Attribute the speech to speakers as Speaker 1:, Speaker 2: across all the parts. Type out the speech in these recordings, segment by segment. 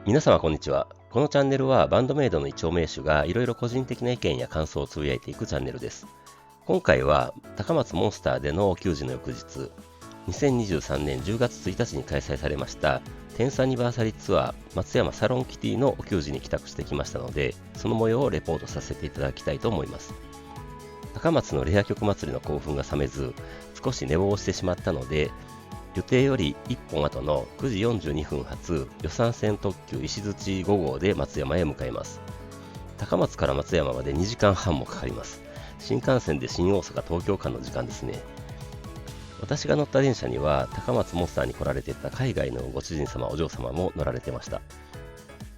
Speaker 1: 皆様こんにちは。このチャンネルはバンドメイドの一丁名手がいろいろ個人的な意見や感想をつぶやいていくチャンネルです。今回は高松モンスターでの給仕の翌日、2023年10月1日に開催されました10thアニバーサリーツアー松山サロンキティのお給仕に帰宅してきましたので、その模様をレポートさせていただきたいと思います。高松のレア曲祭りの興奮が冷めず、少し寝坊してしまったので、予定より1本後の9時42分発予讃線特急石鎚5号で松山へ向かいます。高松から松山まで2時間半もかかります。新幹線で新大阪東京間の時間ですね。私が乗った電車には高松モンスターに来られていた海外のご主人様お嬢様も乗られてました。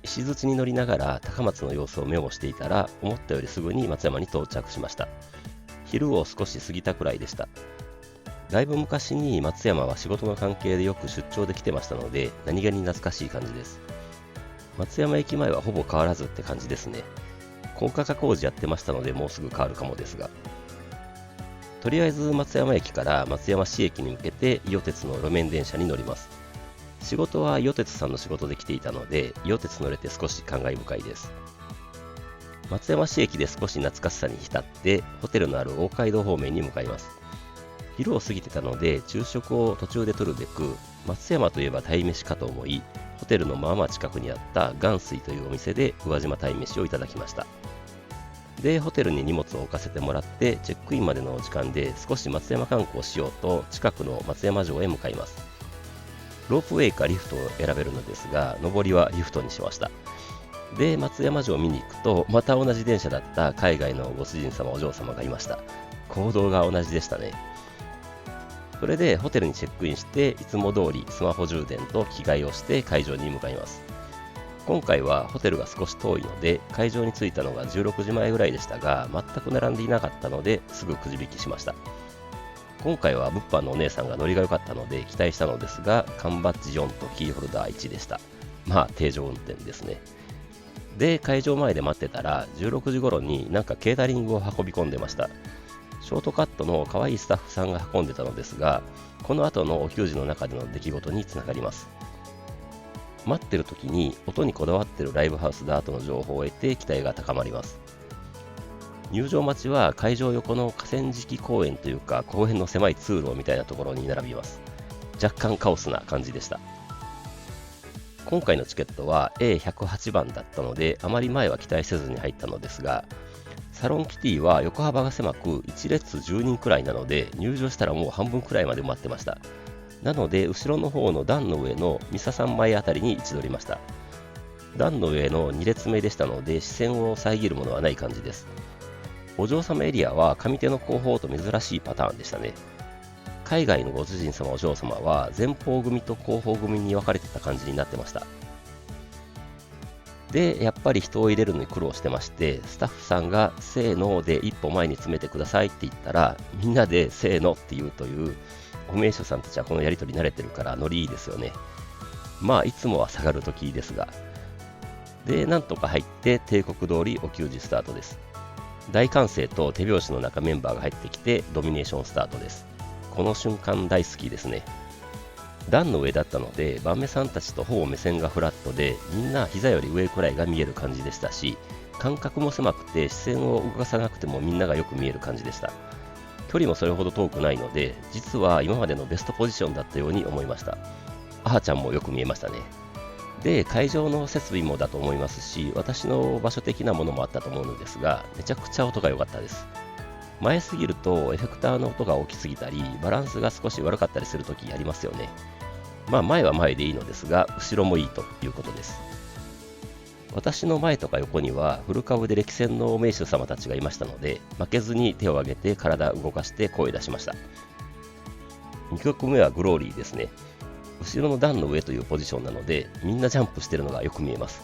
Speaker 1: 石鎚に乗りながら高松の様子をメモしていたら、思ったよりすぐに松山に到着しました。昼を少し過ぎたくらいでした。だいぶ昔に松山は仕事の関係でよく出張で来てましたので、何気に懐かしい感じです。松山駅前はほぼ変わらずって感じですね。高架化工事やってましたので、もうすぐ変わるかもですが。とりあえず松山駅から松山市駅に向けて伊予鉄の路面電車に乗ります。仕事は伊予鉄さんの仕事で来ていたので、伊予鉄乗れて少し感慨深いです。松山市駅で少し懐かしさに浸って、ホテルのある大街道方面に向かいます。昼を過ぎてたので、昼食を途中で取るべく、松山といえば鯛めしかと思い、ホテルのまあまあ近くにあった元水というお店で宇和島鯛めしをいただきました。で、ホテルに荷物を置かせてもらって、チェックインまでの時間で少し松山観光しようと近くの松山城へ向かいます。ロープウェイかリフトを選べるのですが、上りはリフトにしました。で、松山城を見に行くと、また同じ電車だった海外のご主人様お嬢様がいました。行動が同じでしたね。それでホテルにチェックインして、いつも通りスマホ充電と着替えをして会場に向かいます。今回はホテルが少し遠いので、会場に着いたのが16時前ぐらいでしたが、全く並んでいなかったのですぐくじ引きしました。今回は物販のお姉さんがノリが良かったので期待したのですが、缶バッジ4とキーホルダー1でした。まあ定常運転ですね。で、会場前で待ってたら16時頃になんかケータリングを運び込んでました。ショートカットの可愛いスタッフさんが運んでたのですが、この後のお給仕の中での出来事につながります。待ってる時に音にこだわってるライブハウスだとの情報を得て期待が高まります。入場待ちは会場横の河川敷公園というか、公園の狭い通路みたいなところに並びます。若干カオスな感じでした。今回のチケットは A108 番だったので、あまり前は期待せずに入ったのですが、サロンキティは横幅が狭く1列10人くらいなので、入場したらもう半分くらいまで埋まってました。なので後ろの方の段の上のミサさん前あたりに位置取りました。段の上の2列目でしたので、視線を遮るものはない感じです。お嬢様エリアは上手の後方と珍しいパターンでしたね。海外のご主人様お嬢様は前方組と後方組に分かれてた感じになってました。で、やっぱり人を入れるのに苦労してまして、スタッフさんがせーので一歩前に詰めてくださいって言ったら、みんなでせーのって言うという、お名所さんたちはこのやりとり慣れてるからノリいいですよね。まあいつもは下がるときですが。で、なんとか入って帝国通りお給仕スタートです。大歓声と手拍子の中メンバーが入ってきてドミネーションスタートです。この瞬間大好きですね。段の上だったので、番目さんたちとほぼ目線がフラットで、みんな膝より上くらいが見える感じでしたし、間隔も狭くて視線を動かさなくてもみんながよく見える感じでした。距離もそれほど遠くないので、実は今までのベストポジションだったように思いました。あーちゃんもよく見えましたね。で、会場の設備もだと思いますし、私の場所的なものもあったと思うのですが、めちゃくちゃ音が良かったです。前すぎるとエフェクターの音が大きすぎたり、バランスが少し悪かったりするときありますよね。まあ前は前でいいのですが、後ろもいいということです。私の前とか横にはフル株で歴戦の名手様たちがいましたので、負けずに手を挙げて体を動かして声出しました。2曲目はグローリーですね。後ろの段の上というポジションなので、みんなジャンプしてるのがよく見えます。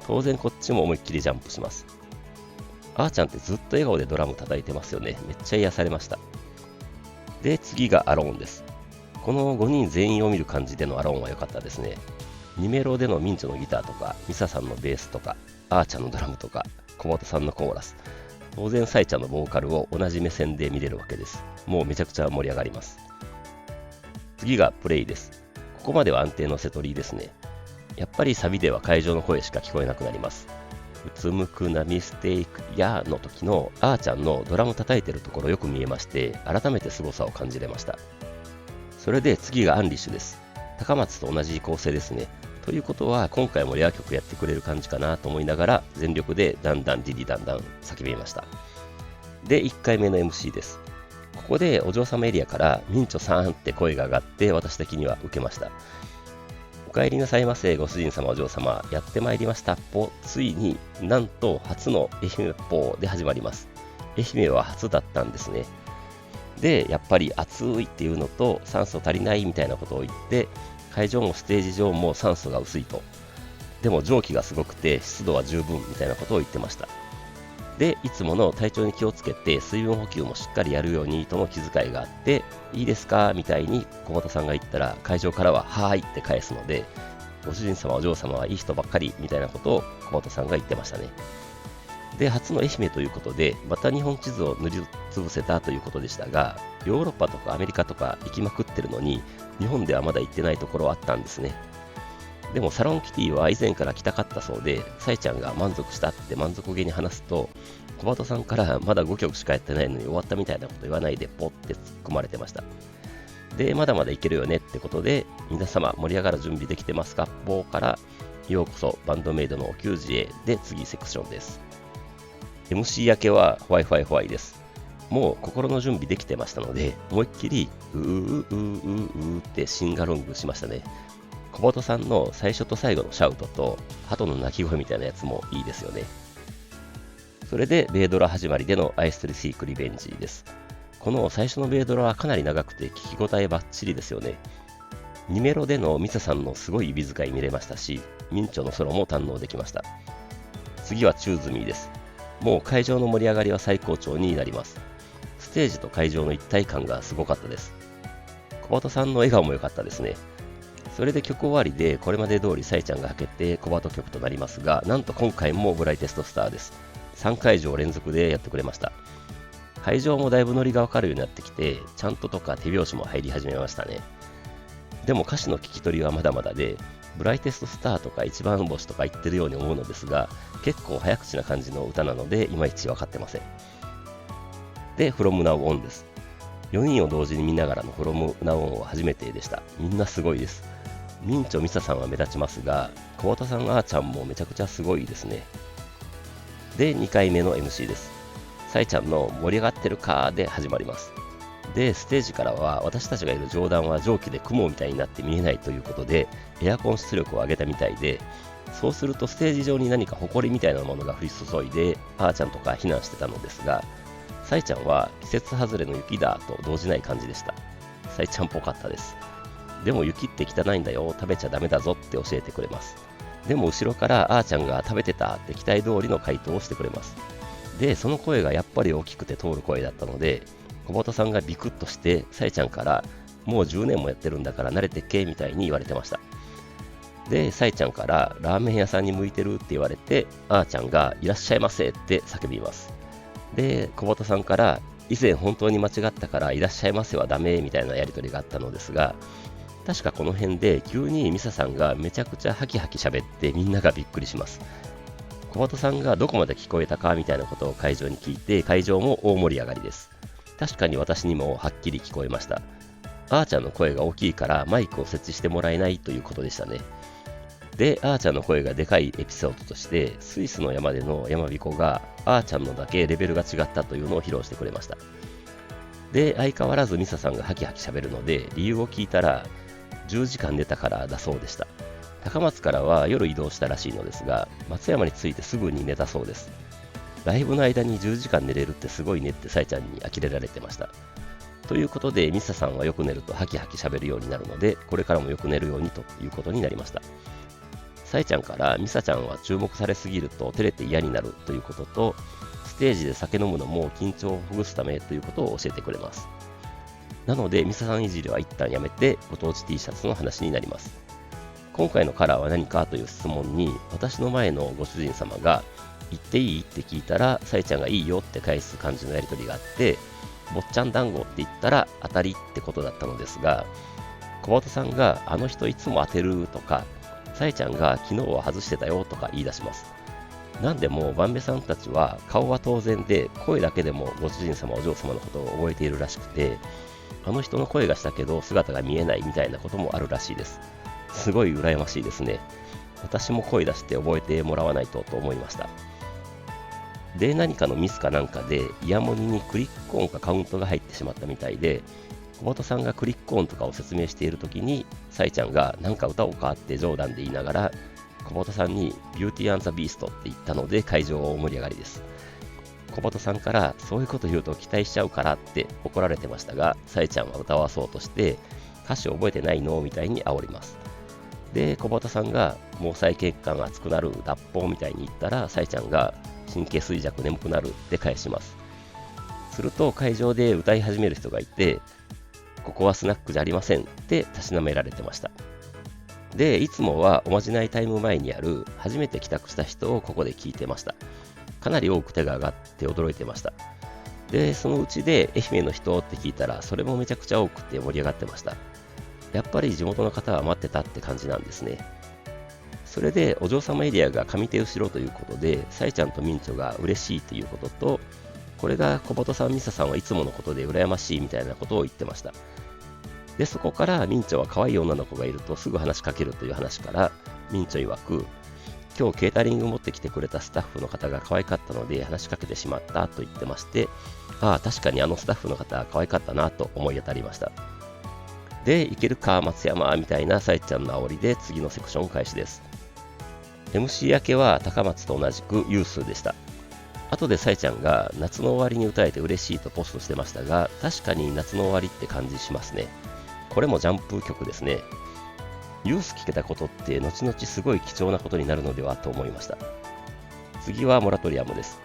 Speaker 1: 当然こっちも思いっきりジャンプします。あーちゃんってずっと笑顔でドラム叩いてますよね。めっちゃ癒されました。で、次がアローンです。この5人全員を見る感じでのアローンは良かったですね。2メロでのミンチョのギターとか、ミサさんのベースとか、あーちゃんのドラムとか、小本さんのコーラス、当然サイちゃんのボーカルを同じ目線で見れるわけです。もうめちゃくちゃ盛り上がります。次がプレイです。ここまでは安定の瀬取りですね。やっぱりサビでは会場の声しか聞こえなくなります。うつむくなミステイクやの時のあーちゃんのドラム叩いてるところよく見えまして、改めて凄さを感じれました。それで次がアンリッシュです。高松と同じ構成ですね。ということは今回もレア曲やってくれる感じかなと思いながら全力でだんだんディディだんだん叫びました。で、1回目の MC です。ここでお嬢様エリアからミンチョさんって声が上がって私的には受けました。お帰りなさいませ、ご主人様お嬢様、やってまいりましたっぽ。ついになんと初の愛媛っぽで始まります。愛媛は初だったんですね。で、やっぱり暑いっていうのと酸素足りないみたいなことを言って、会場もステージ上も酸素が薄いと。でも蒸気がすごくて湿度は十分みたいなことを言ってました。で、いつもの体調に気をつけて水分補給もしっかりやるようにとの気遣いがあって、いいですかみたいに小本さんが言ったら会場からははーいって返すので、ご主人様お嬢様はいい人ばっかりみたいなことを小本さんが言ってましたね。で、初の愛媛ということで、また日本地図を塗りつぶせたということでしたが、ヨーロッパとかアメリカとか行きまくってるのに、日本ではまだ行ってないところはあったんですね。でもサロンキティは以前から来たかったそうで、サイちゃんが満足したって満足げに話すと、小鳩さんからまだ5曲しかやってないのに終わったみたいなこと言わないでポッて突っ込まれてました。で、まだまだいけるよねってことで、皆様盛り上がる準備できてますか棒からようこそバンドメイドのお給仕へで次セクションです。MC 明けはホワイホワイホワイです。もう心の準備できてましたので、思いっきりうーうーうーうーってシンガロングしましたね。小鳩さんの最初と最後のシャウトと鳩の鳴き声みたいなやつもいいですよね。それでベイドラ始まりでのアイストリシークリベンジです。この最初のベイドラはかなり長くて聞き応えバッチリですよね。2メロでのミサさんのすごい指使い見れましたし、ミンチョのソロも堪能できました。次はチューズミーです。もう会場の盛り上がりは最高潮になります。ステージと会場の一体感がすごかったです。小鳩さんの笑顔も良かったですね。それで曲終わりでこれまで通りサイちゃんがはけて小鳩曲となりますが、なんと今回もブライテストスターです。3会場連続でやってくれました。会場もだいぶノリがわかるようになってきて、ちゃんととか手拍子も入り始めましたね。でも歌詞の聞き取りはまだまだで、ブライテストスターとか一番星とか言ってるように思うのですが、結構早口な感じの歌なのでいまいち分かってません。で、From Now On です。4人を同時に見ながらの From Now On は初めてでした。みんなすごいです。ミンチョミサさんは目立ちますが、小畑さんあーちゃんもめちゃくちゃすごいですね。で、2回目の MC です。サイちゃんの盛り上がってるかーで始まります。で、ステージからは私たちがいる上段は蒸気で雲みたいになって見えないということで、エアコン出力を上げたみたいで、そうするとステージ上に何か埃みたいなものが降り注いで、あーちゃんとか避難してたのですが、サイちゃんは季節外れの雪だと動じない感じでした。サイちゃんっぽかったです。でも雪って汚いんだよ、食べちゃダメだぞって教えてくれます。でも後ろからあーちゃんが食べてたって期待通りの回答をしてくれます。で、その声がやっぱり大きくて通る声だったので、小本さんがビクッとして、さえちゃんからもう10年もやってるんだから慣れてっけみたいに言われてました。で、さえちゃんからラーメン屋さんに向いてるって言われて、あーちゃんがいらっしゃいませって叫びます。で、小本さんから以前本当に間違ったからいらっしゃいませはダメみたいなやり取りがあったのですが、確かこの辺で急にミサさんがめちゃくちゃハキハキ喋ってみんながびっくりします。小鳩さんがどこまで聞こえたかみたいなことを会場に聞いて、会場も大盛り上がりです。確かに私にもはっきり聞こえました。あーちゃんの声が大きいからマイクを設置してもらえないということでしたね。で、あーちゃんの声がでかいエピソードとして、スイスの山での山彦があーちゃんのだけレベルが違ったというのを披露してくれました。で、相変わらずミサさんがハキハキ喋るので、理由を聞いたら、10時間寝たからだそうでした。高松からは夜移動したらしいのですが、松山に着いてすぐに寝たそうです。ライブの間に10時間寝れるってすごいねってサイちゃんに呆れられてました。ということで、ミサさんはよく寝るとハキハキ喋るようになるので、これからもよく寝るようにということになりました。サイちゃんからミサちゃんは注目されすぎると照れて嫌になるということと、ステージで酒飲むのも緊張をほぐすためということを教えてくれます。なので、ミサさんいじりは一旦やめて、ご当地 T シャツの話になります。今回のカラーは何かという質問に、私の前のご主人様が、言っていいって聞いたら、サイちゃんがいいよって返す感じのやり取りがあって、坊ちゃん団子って言ったら当たりってことだったのですが、小鳩さんがあの人いつも当てるとか、さえちゃんが昨日は外してたよとか言い出します。なんでもバンベさんたちは顔は当然で、声だけでもご主人様お嬢様のことを覚えているらしくて、あの人の声がしたけど姿が見えないみたいなこともあるらしいです。すごい羨ましいですね。私も声出して覚えてもらわないと思いました。で、何かのミスかなんかでイヤモニにクリック音かカウントが入ってしまったみたいで、小本さんがクリック音とかを説明しているときに、さいちゃんがなんか歌おうかって冗談で言いながら、小本さんにビューティー&ザ・ビーストって言ったので会場大盛り上がりです。小本さんからそういうこと言うと期待しちゃうからって怒られてましたが、さいちゃんは歌わそうとして歌詞を覚えてないのみたいに煽ります。で、小本さんが毛細血管が熱くなる脱法みたいに言ったら、さいちゃんが神経衰弱眠くなるって返します。すると会場で歌い始める人がいて、ここはスナックじゃありませんってたしなめられてました。で、いつもはおまじないタイム前にある初めて帰宅した人をここで聞いてました。かなり多く手が上がって驚いてました。で、そのうちで愛媛の人って聞いたら、それもめちゃくちゃ多くて盛り上がってました。やっぱり地元の方は待ってたって感じなんですね。それでお嬢様エリアが上手後ろということで、さえちゃんとミンチョが嬉しいということと、これが小本さん、ミサさんはいつものことで羨ましいみたいなことを言ってました。で、そこからミンチョは可愛い女の子がいるとすぐ話しかけるという話から、ミンチョ曰く、今日ケータリング持ってきてくれたスタッフの方が可愛かったので話しかけてしまったと言ってまして、ああ、確かにあのスタッフの方可愛かったなと思い当たりました。で、いけるか松山みたいなさえちゃんの煽りで次のセクション開始です。MC 明けは高松と同じくユースでした。後でさえちゃんが夏の終わりに歌えて嬉しいとポストしてましたが、確かに夏の終わりって感じしますね。これもジャンプ曲ですね。ユース聴けたことって後々すごい貴重なことになるのではと思いました。次はモラトリアムです。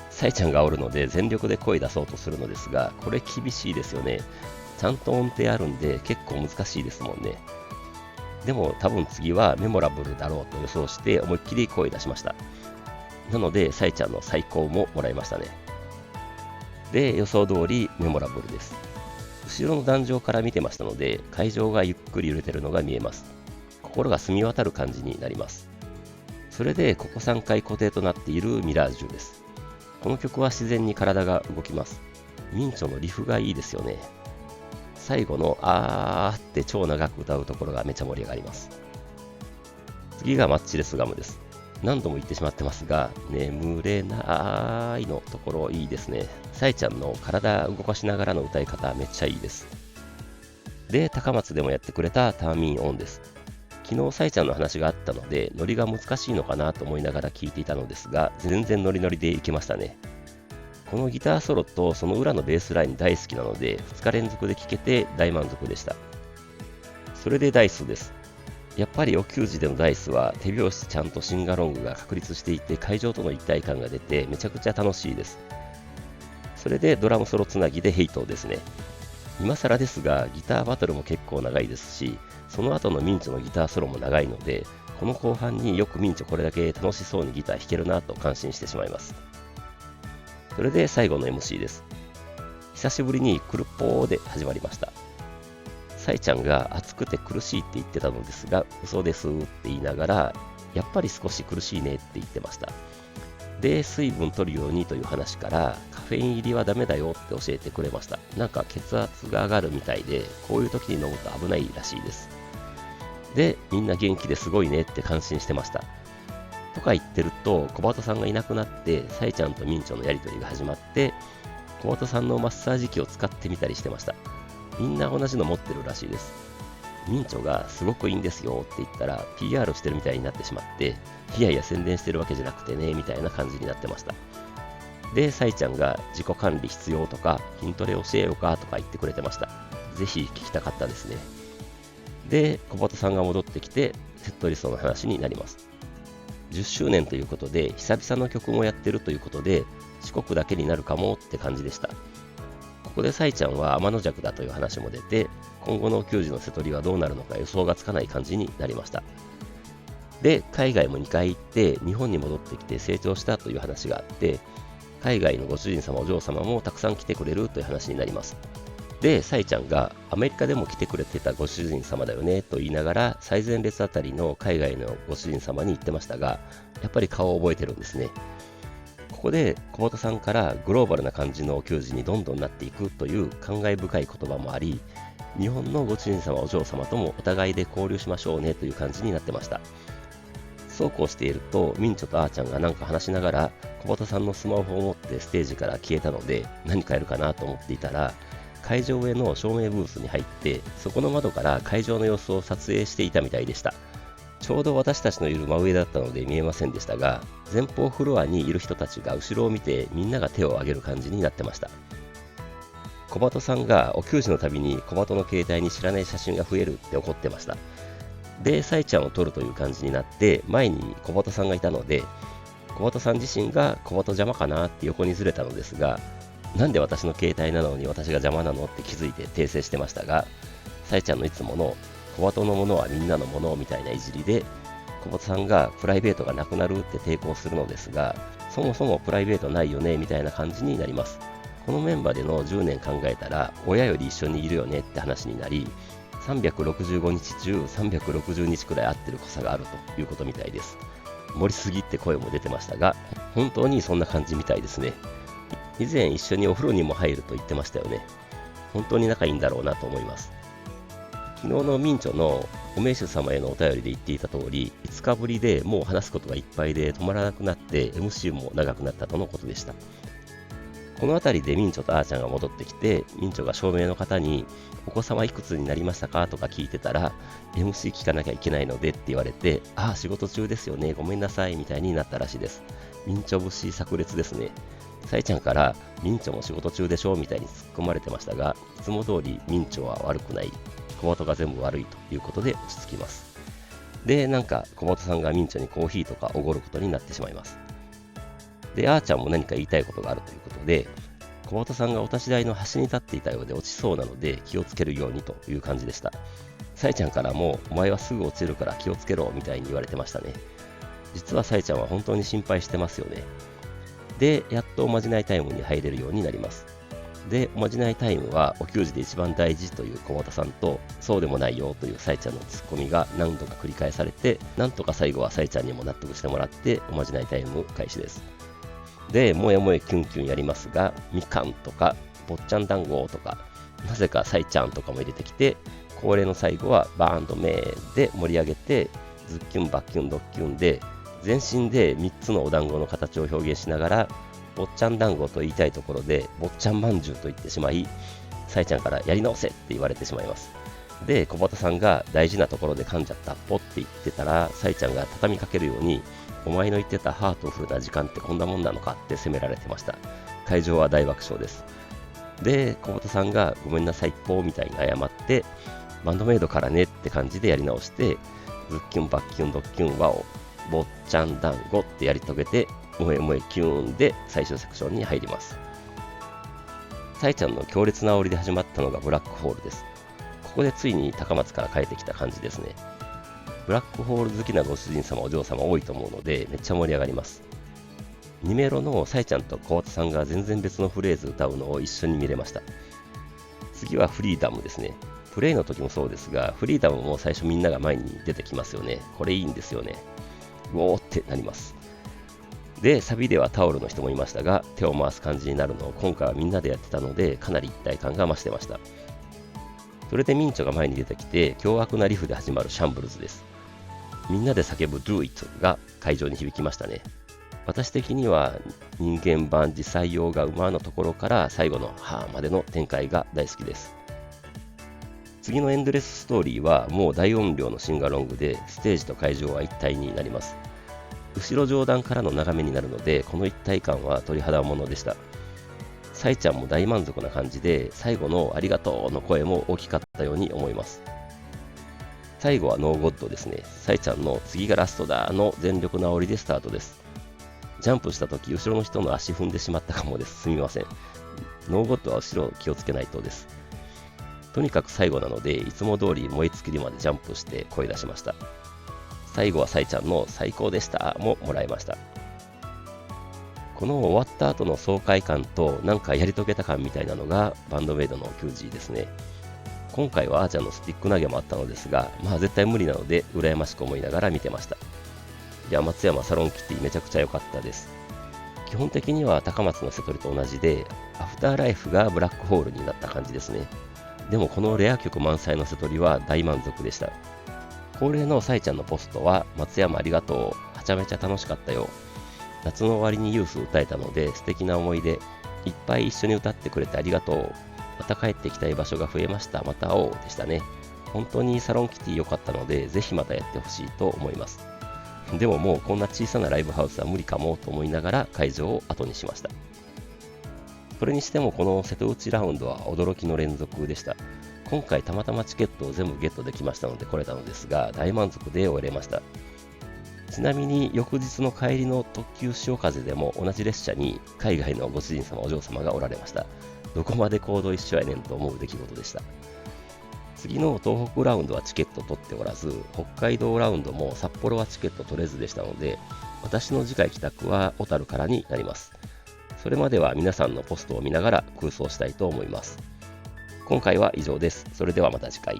Speaker 1: さえちゃんがおるので全力で声出そうとするのですが、これ厳しいですよね。ちゃんと音程あるんで結構難しいですもんね。でも多分次はメモラブルだろうと予想して思いっきり声出しました。なので、さえちゃんの最高ももらいましたね。で、予想通りメモラブルです。後ろの壇上から見てましたので、会場がゆっくり揺れてるのが見えます。心が澄み渡る感じになります。それで、ここ3回固定となっているミラージュです。この曲は自然に体が動きます。ミンチョのリフがいいですよね。最後のあーって超長く歌うところがめちゃ盛り上がります。次がマッチレスガムです。何度も言ってしまってますが、眠れないのところいいですね。さえちゃんの体動かしながらの歌い方めっちゃいいです。で、高松でもやってくれたターミンオンです。昨日さえちゃんの話があったので、ノリが難しいのかなと思いながら聞いていたのですが、全然ノリノリでいけましたね。このギターソロとその裏のベースライン大好きなので、2日連続で聴けて大満足でした。それでダイスです。やっぱりお給仕でのダイスは手拍子ちゃんとシンガロングが確立していて会場との一体感が出てめちゃくちゃ楽しいです。それでドラムソロつなぎでヘイトですね。今更ですがギターバトルも結構長いですし、その後のミンチョのギターソロも長いので、この後半によくミンチョこれだけ楽しそうにギター弾けるなと感心してしまいます。それで最後の MC です。久しぶりにクルッポーで始まりました。さえちゃんが暑くて苦しいって言ってたのですが、嘘ですって言いながら、やっぱり少し苦しいねって言ってました。で、水分取るようにという話から、カフェイン入りはダメだよって教えてくれました。なんか血圧が上がるみたいで、こういう時に飲むと危ないらしいです。で、みんな元気ですごいねって感心してました。とか言ってると、小鳩さんがいなくなって、さえちゃんとミンチョのやりとりが始まって、小鳩さんのマッサージ機を使ってみたりしてました。みんな同じの持ってるらしいです。ミンチョがすごくいいんですよって言ったら PR してるみたいになってしまって、いやいや宣伝してるわけじゃなくてねみたいな感じになってました。で、サイちゃんが自己管理必要とか筋トレ教えようかとか言ってくれてました。ぜひ聞きたかったですね。で、小鳩さんが戻ってきてセットリストの話になります。10周年ということで久々の曲もやってるということで四国だけになるかもって感じでした。ここでサイちゃんは天の弱だという話も出て、今後の球児の瀬戸りはどうなるのか予想がつかない感じになりました。で、海外も2回行って日本に戻ってきて成長したという話があって、海外のご主人様お嬢様もたくさん来てくれるという話になります。で、サイちゃんがアメリカでも来てくれてたご主人様だよねと言いながら最前列あたりの海外のご主人様に言ってましたが、やっぱり顔を覚えてるんですね。ここで小本さんからグローバルな感じのお給仕にどんどんなっていくという感慨深い言葉もあり、日本のご主人様お嬢様ともお互いで交流しましょうねという感じになってました。そうこうしていると、ミンチョとあーちゃんがなんか話しながら小本さんのスマホを持ってステージから消えたので、何かやるかなと思っていたら、会場への照明ブースに入って、そこの窓から会場の様子を撮影していたみたいでした。ちょうど私たちのいる真上だったので見えませんでしたが、前方フロアにいる人たちが後ろを見てみんなが手を挙げる感じになってました。小鳩さんがお給仕のたびに小鳩の携帯に知らない写真が増えるって怒ってました。で、サイちゃんを撮るという感じになって、前に小鳩さんがいたので、小鳩さん自身が小鳩邪魔かなって横にずれたのですが、なんで私の携帯なのに私が邪魔なのって気づいて訂正してましたが、サイちゃんのいつもの小鳩のものはみんなのものみたいないじりで、小鳩さんがプライベートがなくなるって抵抗するのですが、そもそもプライベートないよねみたいな感じになります。このメンバーでの10年考えたら、親より一緒にいるよねって話になり、365日中360日くらい会ってる濃さがあるということみたいです。盛りすぎって声も出てましたが、本当にそんな感じみたいですね。以前一緒にお風呂にも入ると言ってましたよね。本当に仲いいんだろうなと思います。昨日のミンチョのお名手様へのお便りで言っていた通り、5日ぶりでもう話すことがいっぱいで止まらなくなって MC も長くなったとのことでした。この辺りでミンチョとあーちゃんが戻ってきて、ミンチョが照明の方にお子様いくつになりましたかとか聞いてたら、 MC 聞かなきゃいけないのでって言われて、ああ仕事中ですよね、ごめんなさいみたいになったらしいです。ミンチョ節炸裂ですね。サイちゃんからミンチョも仕事中でしょみたいに突っ込まれてましたが、いつも通りミンチョは悪くない、小鳩が全部悪いということで落ち着きます。で、なんか小鳩さんがミンチョにコーヒーとかおごることになってしまいます。で、あーちゃんも何か言いたいことがあるということで、小鳩さんがお立ち台の端に立っていたようで落ちそうなので気をつけるようにという感じでした。サイちゃんからも、お前はすぐ落ちるから気をつけろみたいに言われてましたね。実はサイちゃんは本当に心配してますよね。で、やっとおまじないタイムに入れるようになります。で、おまじないタイムはお給仕で一番大事という小俣さんと、そうでもないよというサイちゃんのツッコミが何度か繰り返されて、なんとか最後はサイちゃんにも納得してもらって、おまじないタイム開始です。で、もやもやキュンキュンやりますが、みかんとか、坊っちゃん団子とか、なぜかサイちゃんとかも入れてきて、恒例の最後はバーンとメーで盛り上げて、ズッキュンバッキュンドッキュンで、全身で3つのお団子の形を表現しながら、坊っちゃん団子と言いたいところで、坊っちゃんまんじゅうと言ってしまい、サイちゃんからやり直せって言われてしまいます。で、小畑さんが大事なところで噛んじゃったポって言ってたら、サイちゃんが畳みかけるように、お前の言ってたハートフルな時間ってこんなもんなのかって責められてました。会場は大爆笑です。で、小畑さんがごめんなさいポーみたいに謝って、バンドメイドからねって感じでやり直して、ズッキュンバッキュンドッキュンワオ、坊っちゃん団子ってやり遂げて、萌え萌えキューンで最終セクションに入ります。サイちゃんの強烈な煽りで始まったのがブラックホールです。ここでついに高松から帰ってきた感じですね。ブラックホール好きなご主人様お嬢様多いと思うのでめっちゃ盛り上がります。2メロのサイちゃんと小畑さんが全然別のフレーズ歌うのを一緒に見れました。次はフリーダムですね。プレイの時もそうですが、フリーダムも最初みんなが前に出てきますよね。これいいんですよね。うおーってなります。で、サビではタオルの人もいましたが、手を回す感じになるのを今回はみんなでやってたので、かなり一体感が増してました。それでミンチョが前に出てきて、凶悪なリフで始まるシャンブルズです。みんなで叫ぶ Do It が会場に響きましたね。私的には人間版実際用が馬のところから最後のはーまでの展開が大好きです。次のエンドレスストーリーはもう大音量のシンガロングで、ステージと会場は一体になります。後ろ上段からの眺めになるので、この一体感は鳥肌ものでした。サイちゃんも大満足な感じで、最後のありがとうの声も大きかったように思います。最後はノーゴッドですね。サイちゃんの次がラストだの全力の煽りでスタートです。ジャンプした時、後ろの人の足踏んでしまったかもです。すみません。ノーゴッドは後ろ気をつけないとです。とにかく最後なので、いつも通り燃え尽きるまでジャンプして声出しました。最後はサイちゃんの最高でしたももらいました。この終わった後の爽快感となんかやり遂げた感みたいなのがバンドメイドの QG ですね。今回はアーチャーのスティック投げもあったのですが、絶対無理なので羨ましく思いながら見てました。いや、松山サロンキティめちゃくちゃ良かったです。基本的には高松の瀬戸りと同じで、アフターライフがブラックホールになった感じですね。でもこのレア曲満載の瀬戸りは大満足でした。恒例のサイちゃんのポストは、松山ありがとう、はちゃめちゃ楽しかったよ。夏の終わりにユース歌えたので素敵な思い出、いっぱい一緒に歌ってくれてありがとう。また帰ってきたい場所が増えました。また会おうでしたね。本当にサロンキティ良かったので、ぜひまたやってほしいと思います。でももうこんな小さなライブハウスは無理かもと思いながら会場を後にしました。それにしてもこの瀬戸内ラウンドは驚きの連続でした。今回たまたまチケットを全部ゲットできましたので来れたのですが、大満足で終えれました。ちなみに翌日の帰りの特急潮風でも同じ列車に海外のご主人様お嬢様がおられました。どこまで行動一緒やねんと思う出来事でした。次の東北ラウンドはチケット取っておらず、北海道ラウンドも札幌はチケット取れずでしたので、私の次回帰宅は小樽からになります。それまでは皆さんのポストを見ながら空想したいと思います。今回は以上です。それではまた次回。